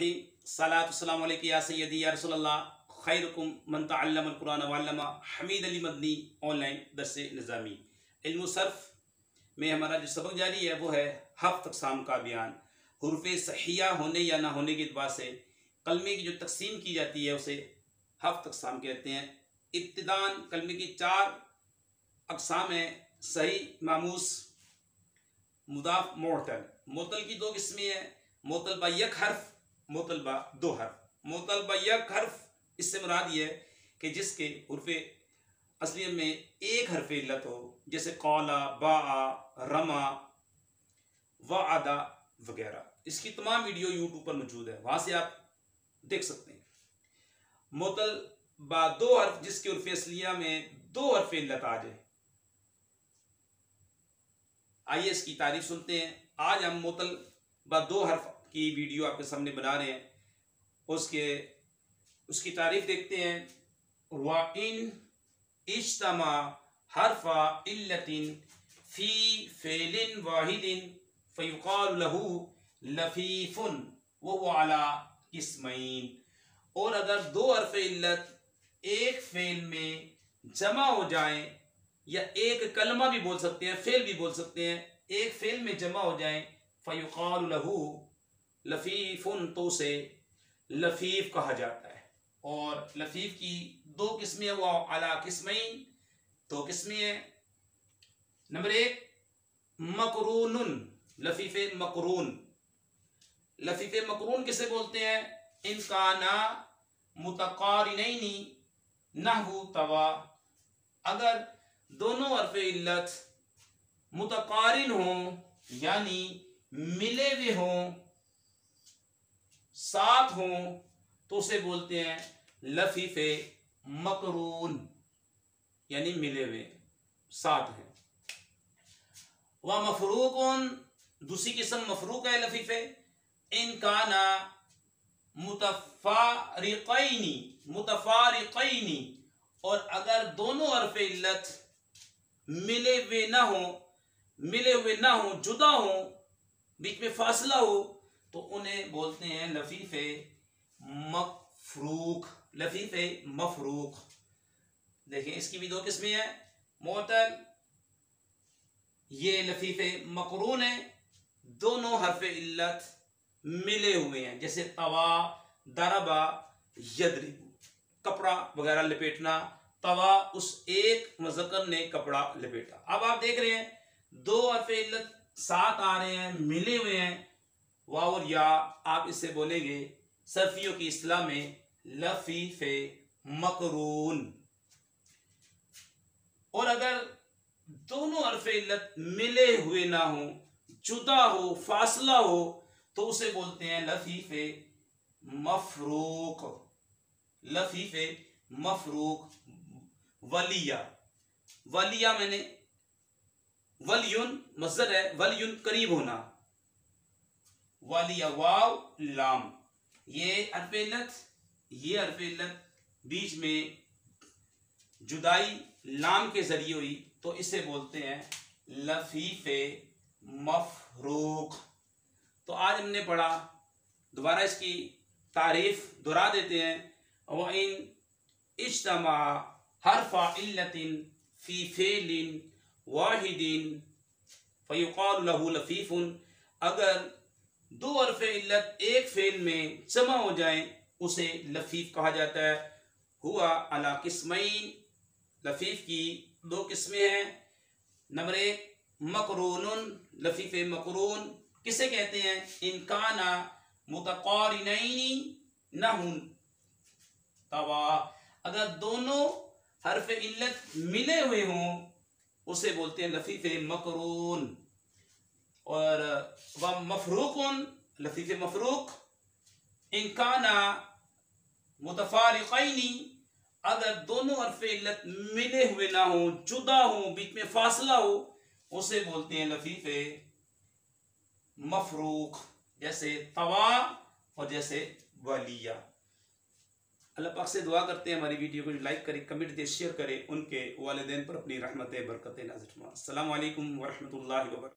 रहीम। सलातु सलाम अलैका या सय्यदी या रसूलल्लाह खैरुकुम मन तअल्लमल कुरान व अल्लमा। हमीद अली मदनी ऑनलाइन दर्स निज़ामी इल्म सर्फ में हमारा जो सबक जारी है वो है हफ्त अक़साम का बयान। हुरूफ़ सहिया होने या ना होने के अतबार से कलमे की जो तकसीम की जाती है उसे हफ्त अक़साम कहते हैं। इब्तिदान कलमे की 4 अक़साम हैं: सही, मामूस, मुदाफ, मोअतल। मोअतल की 2 किस्में हैं: मोअतल बा यक हर्फ, मोअतल बा 2 हर्फ। मोअतल बा यक हर्फ इससे मुराद ये है कि जिसके हुर्फ़े असलियत में एक हर्फ इल्लत हो, जैसे कौला, बाआ, रमा, वअदा वगैरह। इसकी तमाम वीडियो यूट्यूब पर मौजूद है, वहां से आप देख सकते हैं। मोअतल बा 2 हर्फ जिसके उर्फ़े असलिया में 2 हर्फ इल्लत आ जाए। आइए इसकी तारीफ सुनते हैं। आज हम मोअतल बा 2 हर्फ की वीडियो आपके सामने बना रहे हैं, उसकी तारीफ देखते हैं। व इन इज्तमा हर्फा इल्लतिन फी फ़ेलिन वाहिदिन फ़युक़ालु लहू लफ़ीफ़ुन व हुवा अला किस्मैन। और अगर 2 हर्फ इल्लत एक फ़ेल में जमा हो जाए, या एक कलमा भी बोल सकते हैं, फेल भी बोल सकते हैं, एक फेल में जमा हो जाए, फ़युक़ालु लहू लफ़ीफ़ुन, तो उसे लफ़ीफ़ कहा जाता है। और लफ़ीफ़ की 2 किस्में हैं, वो अला किस्मैन, 2 किस्में हैं। नंबर 1 मक़रूनुन, लफ़ीफ़ मक़रून। लफ़ीफ़ मक़रून किसे बोलते हैं? इन काना मुतक़ारिनैनि नहवु तवा। अगर दोनों हर्फ़ इल्लत मुतक़ारिन हों, यानी मिले हुए हों, साथ हों, तो उसे बोलते हैं लफ़ीफ़ मक़रून, यानी मिले हुए साथ हैं। व मफ़रूक़ुन, दूसरी किस्म मफ़रूक़ है लफ़ीफ़। इन काना मुतफ़ारिक़ैनि, मुतफ़ारिक़ैनि, और अगर दोनों हर्फ़ इल्लत मिले हुए ना हो, जुदा हो, बीच में फासला हो, तो उन्हें बोलते हैं लफ़ीफ़ मफ़रूक़, लफ़ीफ़ मफ़रूक़। देखें इसकी भी 2 किस्में हैं। मोअतल, ये लफ़ीफ़ मक़रून है, दोनों हर्फ़ इल्लत मिले हुए हैं, जैसे तवा, दरबा, यदरिबु, कपड़ा वगैरह लपेटना। तवा, उस एक मुज़क्कर ने कपड़ा लपेटा। अब आप देख रहे हैं 2 हर्फ़ इल्लत साथ आ रहे हैं, मिले हुए हैं, वाव और या। आप इसे बोलेंगे सर्फियों की इस्तिलाह में लफ़ीफ़ मक़रून। और अगर दोनों हर्फ़ इल्लत मिले हुए ना हो, जुदा हो, फासला हो, तो उसे बोलते हैं लफ़ीफ़ मफ़रूक़, लफ़ीफ़ मफ़रूक़। वलिया, वलिया मैंने वलियुन मज़दर है, वलियुन करीब होना। वलिया वाव लाम, ये हर्फ़ इल्लत, ये हर्फ़ इल्लत बीच में जुदाई लाम के जरिए हुई, तो इसे बोलते हैं लफ़ीफ़ मफ़रूक़। तो आज हमने पढ़ा, दोबारा इसकी तारीफ दोहरा देते हैं। व इन इज्तमा हर्फ़ा इल्लतिन फ़ी फ़ेलिन वाहिदिन फ़युक़ालु लहू लफ़ीफ़ुन। अगर 2 हर्फ़ इल्लत एक फ़ेल में जमा हो जाए, उसे लफ़ीफ़ कहा जाता है। हुआ अला किस्मैन, लफ़ीफ़ की 2 किस्में हैं। नंबर 1 मक़रूनुन, लफ़ीफ़ मक़रून किसे कहते हैं? इन काना मुतक़ारिनैनि नहुन तवा। अगर दोनों हर्फ़ इल्लत मिले हुए हों, उसे बोलते हैं लफ़ीफ़ मक़रून। और व मफ़रूक़ुन, लफ़ीफ़ मफ़रूक़। इन काना मुतफ़ारिक़ैनि, अगर दोनों हर्फ़ इल्लत मिले हुए ना हो, जुदा हो, बीच में फासला हो, उसे बोलते हैं लफ़ीफ़ मफ़रूक़, जैसे तवा और जैसे वलिया। अल्लाह पाक से दुआ करते हैं हमारी वीडियो को लाइक करें, कमेंट दें, शेयर करें, उनके वालिदैन पर अपनी रहमत बरकत नाज़िल फरमाएं। अस्सलामु अलैकुम व रहमतुल्लाहि व बरकातहू।